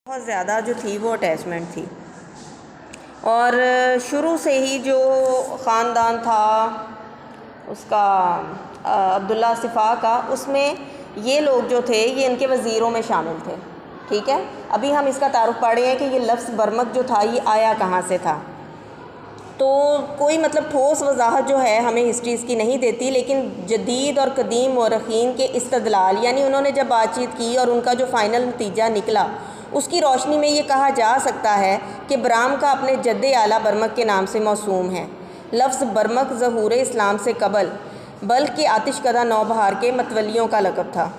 बहुत ज़्यादा जो थी वो अटैचमेंट थी। और शुरू से ही जो ख़ानदान था उसका अब्दुल्ला सिफ़ा का, उसमें ये लोग जो थे ये इनके वज़ीरों में शामिल थे। ठीक है, अभी हम इसका तारुफ़ पढ़ रहे हैं कि ये लफ्ज़ बर्मक जो था ये आया कहाँ से था। तो कोई मतलब ठोस वजाहत जो है हमें हिस्ट्री इसकी नहीं देती, लेकिन जदीद और कदीम मौरख़ीन के इस्तदलाल, यानी उन्होंने जब बातचीत की और उनका जो फ़ाइनल नतीजा निकला उसकी रोशनी में ये कहा जा सकता है कि बराम का अपने जद्दे आला बर्मक के नाम से मौसूम है। लफ्ज़ बर्मक ज़हूर इस्लाम से कबल बल्कि आतिशकदा नौबहार के मतवलियों का लक़ब था।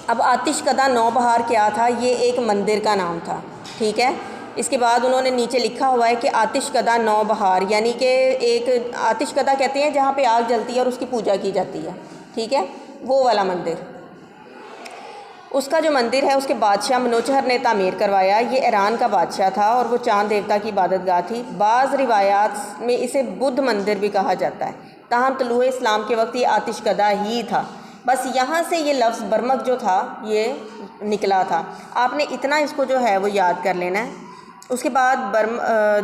अब आतिशकदा नौबहार क्या था? ये एक मंदिर का नाम था। ठीक है, इसके बाद उन्होंने नीचे लिखा हुआ है कि आतिशकदा नौबहार, यानी कि एक आतिशकदा कहते हैं जहाँ पे आग जलती है और उसकी पूजा की जाती है। ठीक है, वो वाला मंदिर, उसका जो मंदिर है उसके बादशाह मनोचहर ने तामीर करवाया। ये ईरान का बादशाह था और वो चांद देवता की इबादतगाह थी। बाज़ रिवायात में इसे बुद्ध मंदिर भी कहा जाता है। ताहम तुलूए इस्लाम के वक्त ये आतिशकदा ही था। बस यहाँ से ये लफ्ज़ बर्मक जो था ये निकला था। आपने इतना इसको जो है वो याद कर लेना है। उसके बाद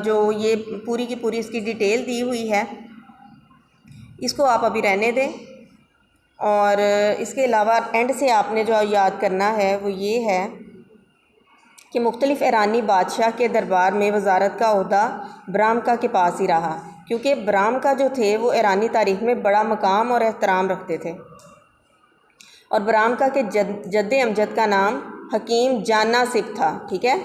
जो ये पूरी की पूरी इसकी डिटेल दी हुई है इसको आप अभी रहने दें। और इसके अलावा एंड से आपने जो याद करना है वो ये है कि मुख्तलिफ़ ईरानी बादशाह के दरबार में वजारत का ओहदा बरामका के पास ही रहा, क्योंकि बरामका जो थे वो ईरानी तारीख़ में बड़ा मकाम और एहतराम रखते थे। और बरामका के जद्दे अमजद का नाम हकीम जाना सिप था। ठीक है,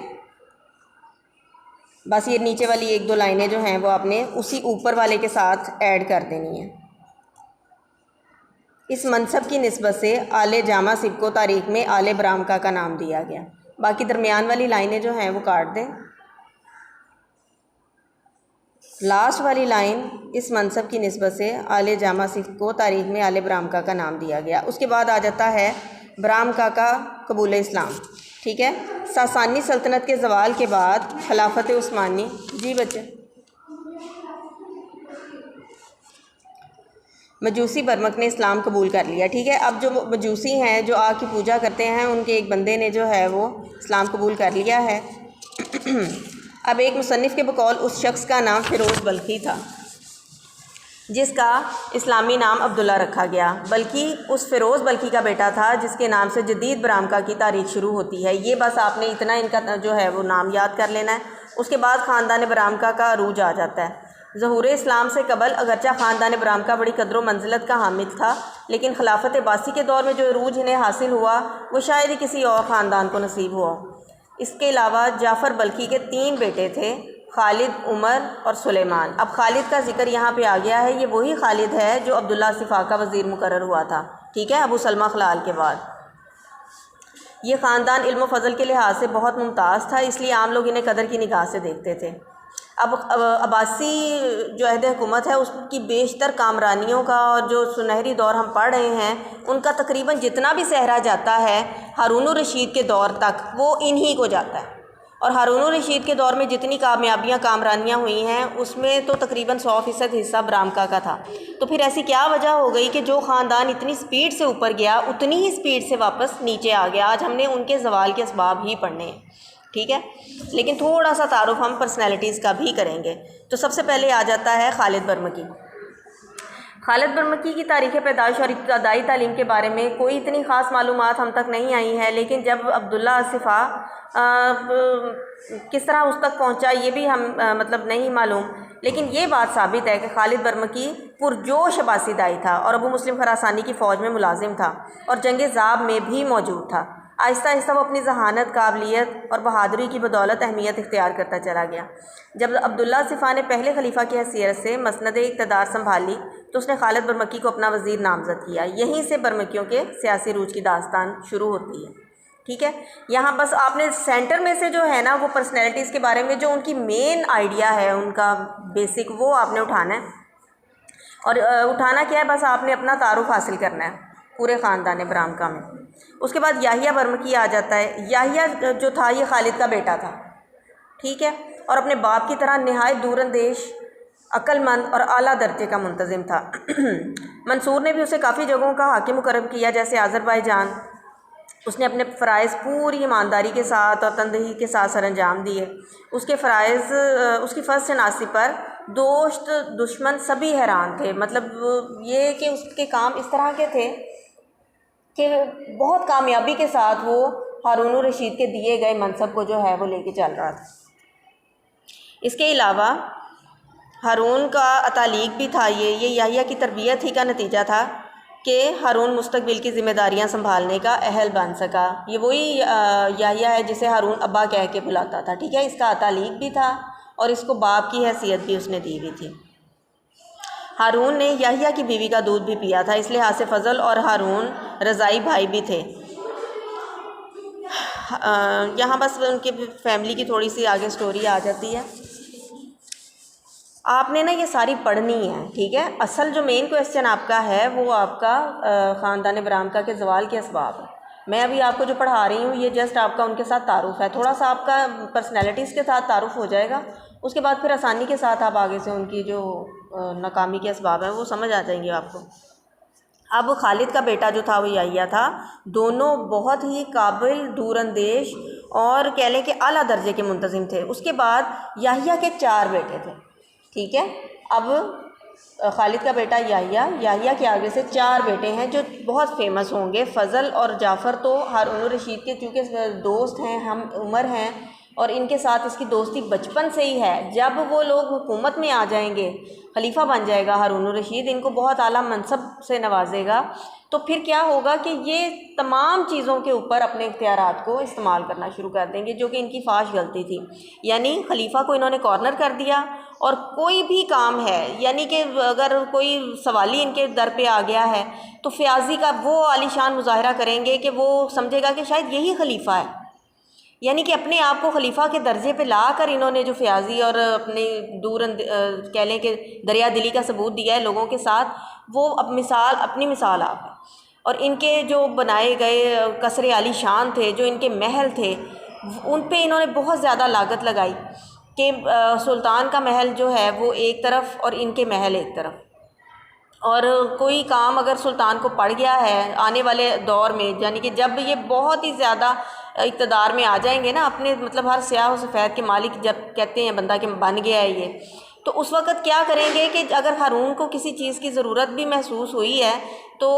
बस ये नीचे वाली एक दो लाइनें जो हैं वो आपने उसी ऊपर वाले के साथ ऐड कर देनी है। इस मनसब की निस्बत से आले जामा सिप को तारीख़ में आले बरामका का नाम दिया गया। बाकी दरमियान वाली लाइनें जो हैं वो काट दें। लास्ट वाली लाइन, इस मनसब की निस्बत से आले जामा सिप को तारीख़ में आले बरामका का नाम दिया गया। उसके बाद आ जाता है बरामका का कबूल इस्लाम। ठीक है, सासानी सल्तनत के ज़वाल के बाद खिलाफत उस्मानी। जी बच्चे, मजूसी बर्मक ने इस्लाम कबूल कर लिया। ठीक है, अब जो मजूसी हैं जो आग की पूजा करते हैं उनके एक बंदे ने जो है वो इस्लाम कबूल कर लिया है। अब एक मुसन्निफ़ के बकौल उस शख्स का नाम फ़िरोज़ बल्खी था जिसका इस्लामी नाम अब्दुल्ला रखा गया। बल्कि उस फ़िरोज़ बल्खी का बेटा था जिसके नाम से जदीद बरामका की तारीख़ शुरू होती है। ये बस आपने इतना इनका जो है वो नाम याद कर लेना है। उसके बाद ख़ानदान बरामका का अरूज आ जाता है। ज़हूर इस्लाम से कबल अगरचा ख़ानदान बरामका बड़ी कदर मंजिलत का हामिल था, लेकिन खिलाफत अब्बासी के दौर में जो अरूज इन्हें हासिल हुआ वो शायद ही किसी और ख़ानदान को नसीब हुआ। इसके अलावा जाफ़र बल्खी के 3 बेटे थे, खालिद, उमर और सुलेमान। अब खालिद का जिक्र यहाँ पे आ गया है। ये वही खालिद है जो अब्दुल्ला सिफ़ा का वज़ीर मुकर्रर हुआ था। ठीक है, अबू सलमा खलाल के बाद। ये ख़ानदान इल्म फ़ज़ल के लिहाज से बहुत मुमताज़ था, इसलिए आम लोग इन्हें कदर की निगाह से देखते थे। अब अब्बासी जो अहद हुकूमत है उसकी बेशतर कामरानियों का और जो सुनहरी दौर हम पढ़ रहे हैं उनका तकरीबन जितना भी सहरा जाता है हारून रशीद के दौर तक वो इन्हीं को जाता है। और हारून रशीद के दौर में जितनी कामयाबियाँ कामरानियाँ हुई हैं उसमें तो तकरीबन 100% हिस्सा बरामका का था। तो फिर ऐसी क्या वजह हो गई कि जो ख़ानदान इतनी स्पीड से ऊपर गया उतनी ही स्पीड से वापस नीचे आ गया? आज हमने उनके ज़वाल के असबाब ही पढ़ने हैं। ठीक है, लेकिन थोड़ा सा तारुफ हम पर्सनैलिटीज़ का भी करेंगे। तो सबसे पहले आ जाता है खालिद बर्मकी। खालिद बर्मकी की तारीख़ पैदाइश और इब्तदाई तालीम के बारे में कोई इतनी ख़ास मालूमात हम तक नहीं आई है, लेकिन जब अब्दुल्ला सिफ़ा किस तरह उस तक पहुँचा ये भी हम मतलब नहीं मालूम। लेकिन ये बात साबित है कि खालिद बर्मकी पुरजोश अब्बासी दाई था और अबू मुस्लिम खरासानी की फ़ौज में मुलाजिम था और जंग ज़ाब में भी मौजूद था। आहिस्ता आहिस्ता वो अपनी जहानत, काबिलियत और बहादुरी की बदौलत अहमियत इख्तियार करता चला गया। जब अब्दुल्ला सिफ़ा ने पहले खलीफा की हैसियत से मसनद इक़्तिदार संभाली तो उसने खालिद बर्मकी को अपना वज़ीर नामज़द किया। यहीं से बर्मकियों के सियासी रूज की दास्तान शुरू होती है। ठीक है, यहाँ बस आपने सेंटर में से जो है ना वो पर्सनैलिटीज़ के बारे में जो उनकी मेन आइडिया है उनका बेसिक वो आपने उठाना है। और उठाना क्या है, बस आपने अपना तारुफ हासिल करना है पूरे ख़ानदान बरामका में। उसके बाद याहिया बर्मकी आ जाता है। याहिया जो था ये खालिद का बेटा था। ठीक है, और अपने बाप की तरह नहायत दूरंदेश, अक्लमंद और आला दर्जे का मुंतज़िम था। मंसूर ने भी उसे काफ़ी जगहों का हाकिम मुकर्रर किया, जैसे आज़रबाईजान, उसने अपने फ़राइज़ पूरी ईमानदारी के साथ और तनदही के साथ सर अंजाम दिए। उसके फ़राइज़ उसकी फ़र्ज़ शनासी पर दोस्त दुश्मन सभी हैरान थे। मतलब ये कि उसके काम इस तरह के थे कि बहुत कामयाबी के साथ वो हारून रशीद के दिए गए मनसब को जो है वो लेके चल रहा था। इसके अलावा हारून का अतालीक भी था, ये याहिया की तरबियत ही का नतीजा था कि हारून मुस्तकबिल की ज़िम्मेदारियां संभालने का अहल बन सका। ये वही याहिया है जिसे हारून अब्बा कह के बुलाता था, ठीक है। इसका अतालीक भी था और इसको बाप की हैसियत भी उसने दी हुई थी। हारून ने याहिया की बीवी का दूध भी पिया था, इसलिए हासे फ़ज़ल और हारून रज़ाई भाई भी थे। यहाँ बस उनकी फैमिली की थोड़ी सी आगे स्टोरी आ जाती है। आपने ना ये सारी पढ़नी है, ठीक है। असल जो मेन क्वेश्चन आपका है वो आपका ख़ानदान बरामका के ज़वाल के असबाब है। मैं अभी आपको जो पढ़ा रही हूँ ये जस्ट आपका उनके साथ तारुफ़ है, थोड़ा सा आपका पर्सनैलिटीज़ के साथ तारुफ़ हो जाएगा। उसके बाद फिर आसानी के साथ आप आगे से उनकी जो नाकामी के असबाब हैं वो समझ आ जाएंगे आपको। अब खालिद का बेटा जो था वो याहिया था। दोनों बहुत ही काबिल, दूरअंदेश और कह लें कि आला दर्जे के मुंतज़िम थे। उसके बाद याहिया के 4 बेटे थे, ठीक है। अब खालिद का बेटा याहिया के आगे से 4 बेटे हैं जो बहुत फेमस होंगे। फ़ज़ल और जाफ़र तो हारून रशीद के चूँकि दोस्त हैं, हम उम्र हैं और इनके साथ इसकी दोस्ती बचपन से ही है। जब वो लोग हुकूमत में आ जाएंगे, खलीफा बन जाएगा हारून रशीद, इनको बहुत आला मनसब से नवाजेगा, तो फिर क्या होगा कि ये तमाम चीज़ों के ऊपर अपने इख्तियारात को इस्तेमाल करना शुरू कर देंगे, जो कि इनकी फाश गलती थी। यानी खलीफा को इन्होंने कॉर्नर कर दिया और कोई भी काम है, यानी कि अगर कोई सवाली इनके दर पे आ गया है तो फ़याज़ी का वो आलीशान मुजाहरा करेंगे कि वो समझेगा कि शायद यही खलीफा है। यानी कि अपने आप को खलीफा के दर्जे पे ला कर इन्होंने जो फ़याज़ी और अपने कह लें कि दरिया दिली का सबूत दिया है लोगों के साथ, वो अब अपनी मिसाल आप है। और इनके जो बनाए गए कसरे आलीशान थे, जो इनके महल थे, उन पे इन्होंने बहुत ज़्यादा लागत लगाई कि सुल्तान का महल जो है वो एक तरफ और इनके महल एक तरफ। और कोई काम अगर सुल्तान को पड़ गया है आने वाले दौर में, यानी कि जब ये बहुत ही ज़्यादा इक़्तिदार में आ जाएंगे ना, अपने मतलब हर स्याह व सफ़ेद के मालिक जब कहते हैं बंदा कि बन गया है ये, तो उस वक़्त क्या करेंगे कि अगर हारून को किसी चीज़ की ज़रूरत भी महसूस हुई है तो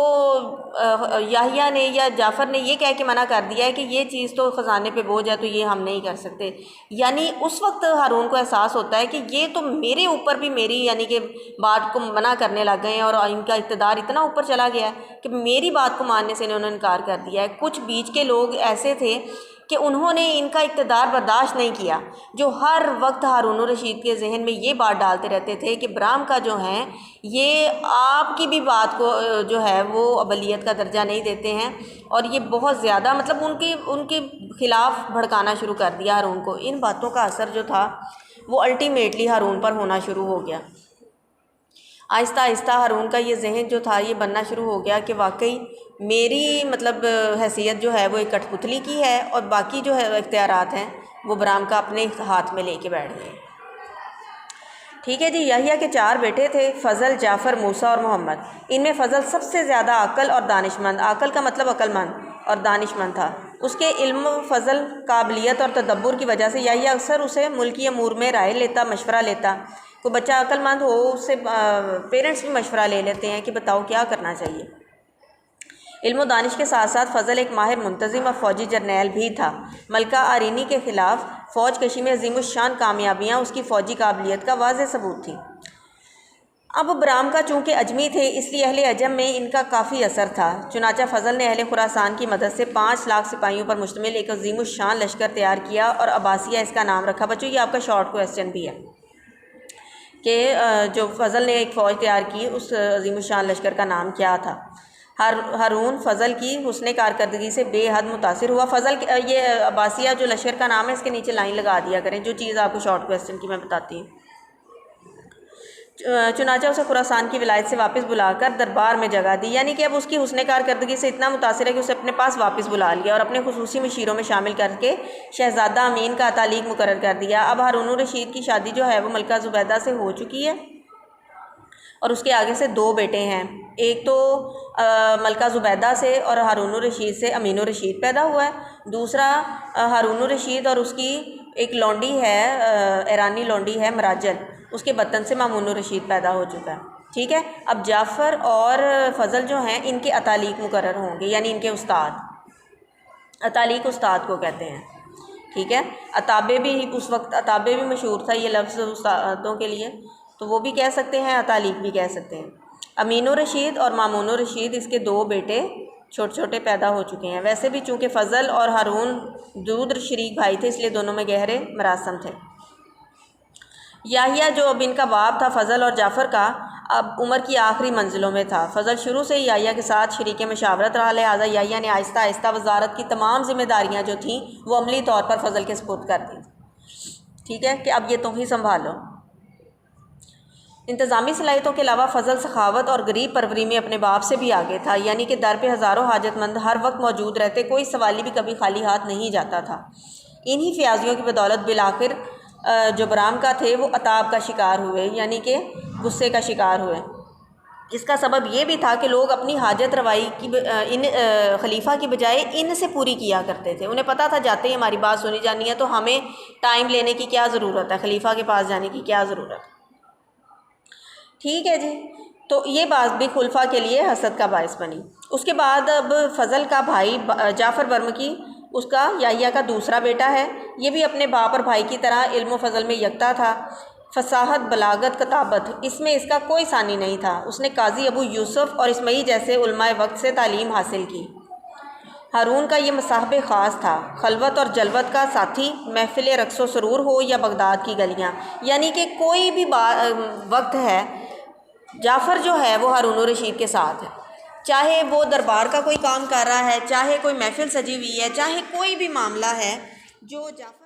याहिया ने या जाफ़र ने ये कह के मना कर दिया है कि ये चीज़ तो ख़जाने पे बोझ है, तो ये हम नहीं कर सकते। यानी उस वक्त हारून को एहसास होता है कि ये तो मेरे ऊपर भी मेरी यानी कि बात को मना करने लग गए हैं और इनका इक़्तिदार इतना ऊपर चला गया है कि मेरी बात को मानने से इन्होंने इनकार कर दिया है। कुछ बीच के लोग ऐसे थे कि उन्होंने इनका इक़्तिदार बर्दाश्त नहीं किया, जो हर वक्त हारून रशीद के जहन में ये बात डालते रहते थे कि बरामका जो हैं ये आपकी भी बात को जो है वो अबलियत का दर्जा नहीं देते हैं, और ये बहुत ज़्यादा मतलब उनके ख़िलाफ़ भड़काना शुरू कर दिया हारून को। इन बातों का असर जो था वो अल्टीमेटली हारून पर होना शुरू हो गया। आहिस्ता आहिस्ता हारून का ये जहन जो था ये बनना शुरू हो गया कि वाकई मेरी मतलब हैसियत जो है वो एक कठपुतली की है और बाकी जो है इख्तियारात हैं वो बरामका अपने हाथ में लेके बैठ गए। ठीक है जी। याहिया के 4 बेटे थे, फ़ज़ल, जाफ़र, मूसा और मोहम्मद। इनमें फ़ज़ल सबसे ज़्यादा अक्ल और दानिशमंद, अक्ल का मतलब अक्लमंद और दानिशमंद था। उसके इल्म, फ़ज़ल, काबिलियत और तदब्बुर की वजह से याहिया अक्सर उसे मुल्की अमूर में राय लेता, मशवरा लेता। कोई बच्चा अक्लमंद हो उससे पेरेंट्स भी मशवरा ले लेते हैं कि बताओ क्या करना चाहिए। इल्म व दानिश के साथ साथ फ़ज़ल एक माहिर मुंतज़िम और फ़ौजी जर्नैल भी था। मलका आरीनी के ख़िलाफ़ फ़ौज कशी में अज़ीमुश्शान कामयाबियाँ उसकी फ़ौजी काबिलियत का वाज़ेह सबूत थी। अब बरामका चूँकि अजमी थे इसलिए अहले अजम में इनका काफ़ी असर था। चुनाचा फ़ज़ल ने अहले खुरासान की मदद से 5 लाख सिपाहियों पर मुश्तमिल एक अज़ीमुश्शान लश्कर तैयार किया और अब्बासिया इसका नाम रखा। बच्चों ये आपका शॉर्ट क्वेश्चन भी है कि जो फ़ज़ल ने एक फ़ौज तैयार की उस अज़ीमुश्शान लश्कर का नाम क्या था। हारून फ़ज़ल की हुस्न कारकर्दगी से बेहद मुतासिर हुआ। फ़ज़ल ये अब्बासिया जो लश्कर का नाम है इसके नीचे लाइन लगा दिया करें, जो चीज़ आपको शॉर्ट क्वेश्चन की मैं बताती हूँ। चुनाचा उसे खुरासान की विलायत से वापस बुलाकर दरबार में जगह दी, यानी कि अब उसकी हुस्न कारकर्दगी से इतना मुतासिर है कि उसे अपने पास वापस बुला लिया और अपने खुसूसी मशीरों में शामिल करके शहज़ादा अमीन का तालीक मुकर्रर कर दिया। अब हारून रशीद की शादी जो है वो मलका ज़ुबैदा से हो चुकी है और उसके आगे से 2 बेटे हैं। एक तो मलका ज़ुबैदा से और हारून रशीद से अमीन रशीद पैदा हुआ है, दूसरा हारून रशीद और उसकी एक लौंडी है, ईरानी लौंडी है मराजल, उसके बतन से मामून रशीद पैदा हो चुका है। ठीक है, अब जाफ़र और फ़ज़ल जो हैं इनके अतालीक मुकर्रर होंगे, यानी इनके उस्ताद, अतालीक उस्ताद को कहते हैं। ठीक है, अताबे भी उस वक्त अताबे भी मशहूर था ये लफ्ज़ उस्तादों के लिए, तो वो भी कह सकते हैं, अतालीक भी कह सकते हैं। अमीन रशीद और मामून रशीद इसके 2 बेटे छोटे छोटे पैदा हो चुके हैं। वैसे भी चूँकि फ़ज़ल और हारून दूध शरीक भाई थे, इसलिए दोनों में गहरे मरासम थे। याहिया जो अब इनका बाप था फ़ज़ल और जाफ़र का, अब उम्र की आखिरी मंजिलों में था। फ़ज़ल शुरू से ही याहिया के साथ शरीक मशावरत रहा, लिहाजा याहिया ने आहिस्ता आहिस्ता वजारत की तमाम ज़िम्मेदारियाँ जो थीं वो अमली तौर पर फ़ज़ल के सुपुर्द कर दी। ठीक है, कि अब ये तुम ही संभालो। इंतज़ामी सलाहियतों के अलावा फ़ज़ल सखावत और गरीब परवरी में अपने बाप से भी आगे था, यानी कि दर पे हज़ारों हाजतमंद हर वक्त मौजूद रहते, कोई सवाली भी कभी खाली हाथ नहीं जाता था। इन्हीं फ़याज़ियों की बदौलत बिलाखिर जो बराम का थे वो अताब का शिकार हुए, यानी कि गुस्से का शिकार हुए। इसका सबब ये भी था कि लोग अपनी हाजत रवाई की इन खलीफा की बजाय इनसे पूरी किया करते थे। उन्हें पता था जाते ही हमारी बात सुनी जानी है, तो हमें टाइम लेने की क्या ज़रूरत है, खलीफा के पास जाने की क्या ज़रूरत है। ठीक है जी, तो ये बात भी खुलफा के लिए हसद का बायस बनी। उसके बाद अब फ़ज़ल का भाई जाफ़र बर्मकी, उसका याहिया का दूसरा बेटा है, ये भी अपने बाप और भाई की तरह इल्म फ़ज़ल में यकता था। फ़साहत, बलागत, कताबत, इसमें इसका कोई सानी नहीं था। उसने काजी अबू यूसुफ़ और इस्माई जैसे उलमाए वक्त से तालीम हासिल की। हारून का ये मसाहब ख़ास था, खलवत और जलवत का साथी, महफ़िल रक़्स सरूर हो या बगदाद की गलियाँ, यानी कि कोई भी वक्त है जाफ़र जो है वो हारून रशीद के साथ है। चाहे वो दरबार का कोई काम कर रहा है, चाहे कोई महफ़िल सजी हुई है, चाहे कोई भी मामला है, जो जाफ़र